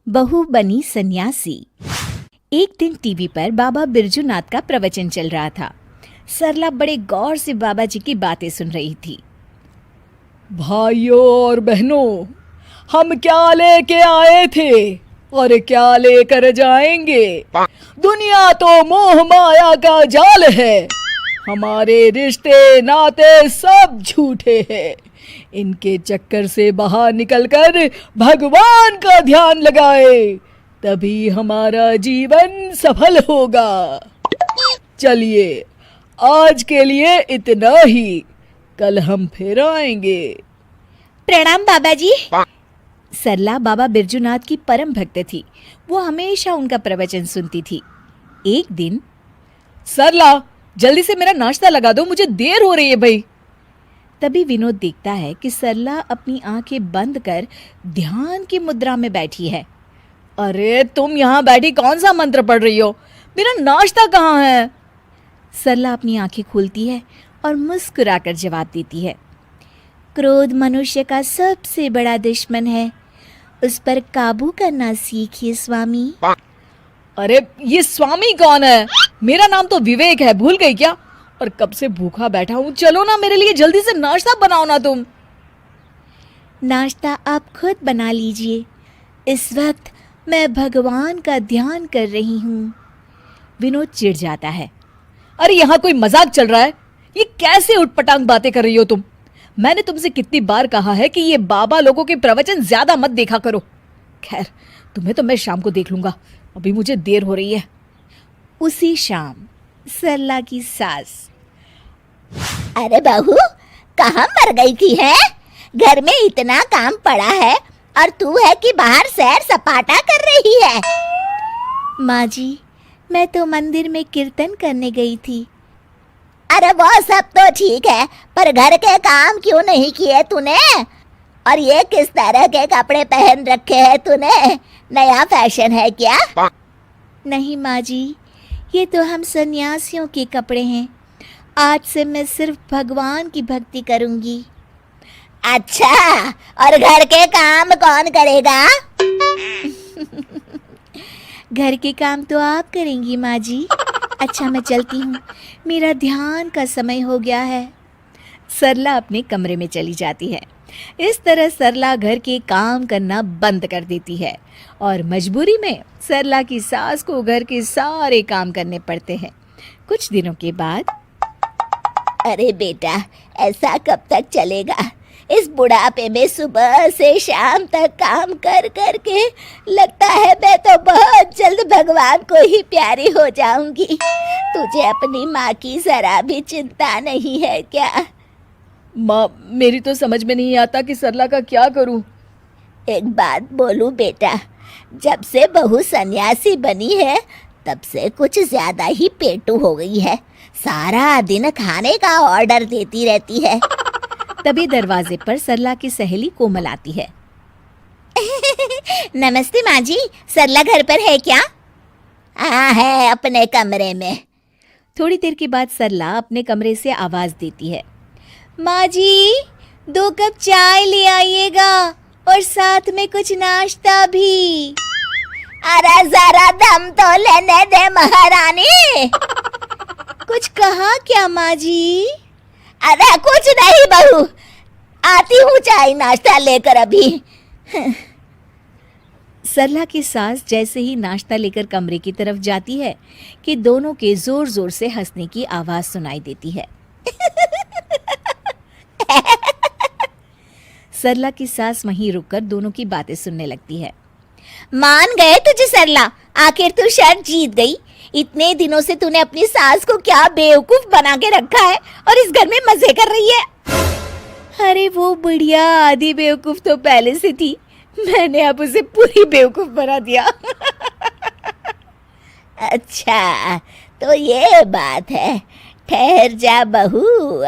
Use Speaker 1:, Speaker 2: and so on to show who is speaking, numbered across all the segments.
Speaker 1: बहू बनी सन्यासी। एक दिन टीवी पर बाबा बिरजूनाथ का प्रवचन चल रहा था। सरला बड़े गौर से बाबा जी की बातें सुन रही थी।
Speaker 2: भाइयों और बहनों, हम क्या लेके आए थे और क्या लेकर जाएंगे? दुनिया तो मोह माया का जाल है। हमारे रिश्ते नाते सब झूठे हैं। इनके चक्कर से बाहर निकलकर भगवान का ध्यान लगाए, तभी हमारा जीवन सफल होगा। चलिए, आज के लिए इतना ही, कल हम फिर आएंगे।
Speaker 1: प्रणाम बाबा जी। सरला बाबा बिरजूनाथ की परम भक्त थी। वो हमेशा उनका प्रवचन सुनती थी। एक दिन,
Speaker 2: सरला, जल्दी से मेरा नाश्ता लगा दो, मुझे देर हो रही है भाई।
Speaker 1: तभी विनोद देखता है कि सरला अपनी आंखें बंद कर ध्यान की मुद्रा में बैठी है।
Speaker 2: अरे तुम यहाँ बैठी कौन सा मंत्र पढ़ रही हो? मेरा नाश्ता कहाँ है?
Speaker 1: सरला अपनी आंखें खोलती है और मुस्कुराकर जवाब देती है, क्रोध मनुष्य का सबसे बड़ा दुश्मन है, उस पर काबू करना सीखिए स्वामी।
Speaker 2: अरे ये स्वामी कौन है? मेरा नाम तो विवेक है, भूल गई क्या? और कब से भूखा बैठा हूँ, चलो ना मेरे लिए जल्दी से नाश्ता बनाओ ना तुम।
Speaker 1: नाश्ता आप खुद बना लीजिए, इस वक्त मैं भगवान का ध्यान कर रही हूँ। विनोद चिढ़ जाता है।
Speaker 2: अरे यहाँ कोई मजाक चल रहा है? ये कैसे उटपटांग बातें कर रही हो तुम? मैंने तुमसे कितनी बार कहा है कि ये बाबा लोगों के प्रवचन ज्यादा मत देखा करो। खैर, तुम्हें तो मैं शाम को देख लूंगा, अभी मुझे देर हो रही है।
Speaker 1: उसी शाम सरला की सास,
Speaker 3: अरे बहू, कहाँ मर गई थी है? घर में इतना काम पड़ा है और तू है कि बाहर सैर सपाटा कर रही है।
Speaker 1: माँ जी, मैं तो मंदिर में कीर्तन करने गई थी।
Speaker 3: अरे वो सब तो ठीक है, पर घर के काम क्यों नहीं किए तूने? और ये किस तरह के कपड़े पहन रखे हैं तूने? नया फैशन है क्या?
Speaker 1: नहीं माँ जी, ये तो हम सन्यासियों के कपड़े हैं। आज से मैं सिर्फ भगवान की भक्ति करूंगी।
Speaker 3: अच्छा, और घर के काम कौन करेगा?
Speaker 1: घर के काम तो आप करेंगी माँ जी। अच्छा, मैं चलती हूँ, मेरा ध्यान का समय हो गया है। सरला अपने कमरे में चली जाती है। इस तरह सरला घर के काम करना बंद कर देती है और मजबूरी में सरला की सास को घर के सारे काम करने पड़ते हैं। कुछ दिनों के बाद,
Speaker 3: अरे बेटा, ऐसा कब तक चलेगा? इस बुढ़ापे में सुबह से शाम तक काम कर कर के लगता है मैं तो बहुत जल्द भगवान को ही प्यारी हो जाऊंगी। तुझे अपनी माँ की जरा भी चिंता नहीं है क्या?
Speaker 2: माँ, मेरी तो समझ में नहीं आता कि सरला का क्या करूं।
Speaker 3: एक बात बोलूं बेटा, जब से बहू सन्यासी बनी है तब से कुछ ज्यादा ही पेटू हो गई है। सारा दिन खाने का ऑर्डर देती रहती है।
Speaker 1: तभी दरवाजे पर सरला की सहेली कोमल आती है।
Speaker 3: नमस्ते माँ जी, सरला घर पर है क्या? हाँ है, अपने कमरे में।
Speaker 1: थोड़ी देर के बाद सरला अपने कमरे से आवाज देती है, माँ जी, 2 कप चाय ले आइएगा और साथ में कुछ नाश्ता भी।
Speaker 3: अरे जरा दम तो लेने दे महारानी।
Speaker 1: कुछ कहा क्या माँ जी?
Speaker 3: अरे कुछ नहीं बहू, आती हूँ चाय नाश्ता लेकर अभी।
Speaker 1: सरला की सास जैसे ही नाश्ता लेकर कमरे की तरफ जाती है कि दोनों के जोर जोर से हंसने की आवाज सुनाई देती है। सरला की सास वहीं रुककर दोनों की बातें सुनने लगती है।
Speaker 3: मान गए तुझे सरला, आखिर तू शर्त जीत गई। इतने दिनों से तूने अपनी सास को क्या बेवकूफ बना के रखा है और इस घर में मजे कर रही है।
Speaker 1: अरे वो बुढ़िया आधी बेवकूफ तो पहले से थी, मैंने अब उसे पूरी बेवकूफ बना दिया।
Speaker 3: अच्छा, तो ये बात है। ठहर जा बहू,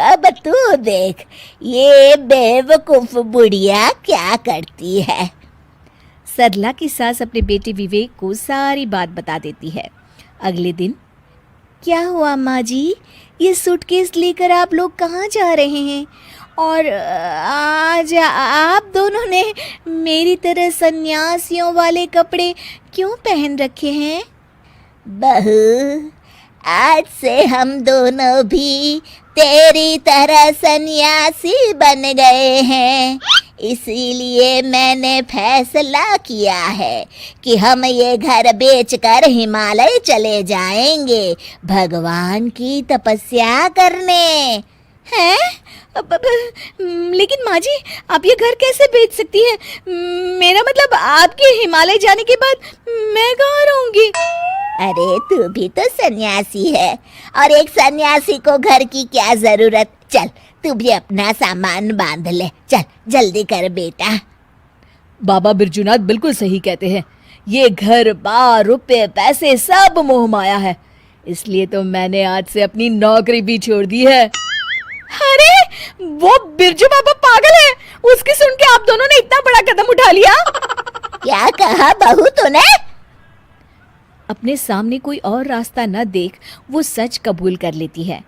Speaker 3: अब तू देख ये बेवकूफ बुढ़िया क्या करती है।
Speaker 1: सरला की सास अपने बेटे विवेक को सारी बात बता देती है। अगले दिन, क्या हुआ माँ जी, ये सूटकेस लेकर आप लोग कहाँ जा रहे हैं और आज आप दोनों ने मेरी तरह सन्यासियों वाले कपड़े क्यों पहन रखे हैं?
Speaker 3: बहू, आज से हम दोनों भी तेरी तरह सन्यासी बन गए हैं। इसीलिए मैंने फैसला किया है कि हम ये घर बेचकर हिमालय चले जाएंगे भगवान की तपस्या करने।
Speaker 1: हैं? लेकिन माँ जी, आप ये घर कैसे बेच सकती हैं? मेरा मतलब आपके हिमालय जाने के बाद मैं कहाँ रहूंगी?
Speaker 3: अरे तू भी तो सन्यासी है, और एक सन्यासी को घर की क्या जरूरत। चल तू भी अपना सामान बांध ले, चल जल्दी कर बेटा।
Speaker 2: बाबा बिरजूनाथ बिल्कुल सही कहते हैं। ये घर बार रुपए पैसे सब मोह माया है, इसलिए तो मैंने आज से अपनी नौकरी भी छोड़ दी है।
Speaker 1: अरे वो बिरजू बाबा पागल है, उसकी सुन के आप दोनों ने इतना बड़ा कदम उठा लिया।
Speaker 3: क्या कहा बहू तूने?
Speaker 1: अपने सामने कोई और रास्ता न देख वो सच कबूल कर लेती है।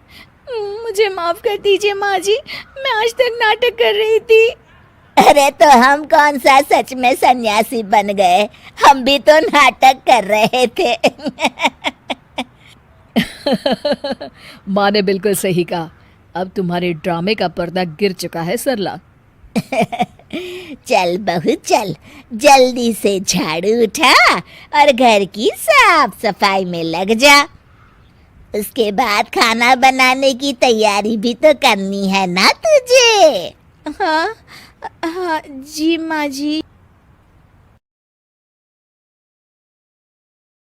Speaker 1: मुझे माफ कर दीजिए माँ जी, मैं आज तक नाटक कर रही थी।
Speaker 3: अरे तो हम कौन सा सच में सन्यासी बन गए, हम भी तो नाटक कर रहे थे।
Speaker 2: माँ ने बिल्कुल सही कहा। अब तुम्हारे ड्रामे का पर्दा गिर चुका है सरला।
Speaker 3: चल बहू चल, जल्दी से झाड़ू उठा और घर की साफ सफाई में लग जा। उसके बाद खाना बनाने की तैयारी भी तो करनी है ना तुझे।
Speaker 1: हाँ हाँ जी माँ जी।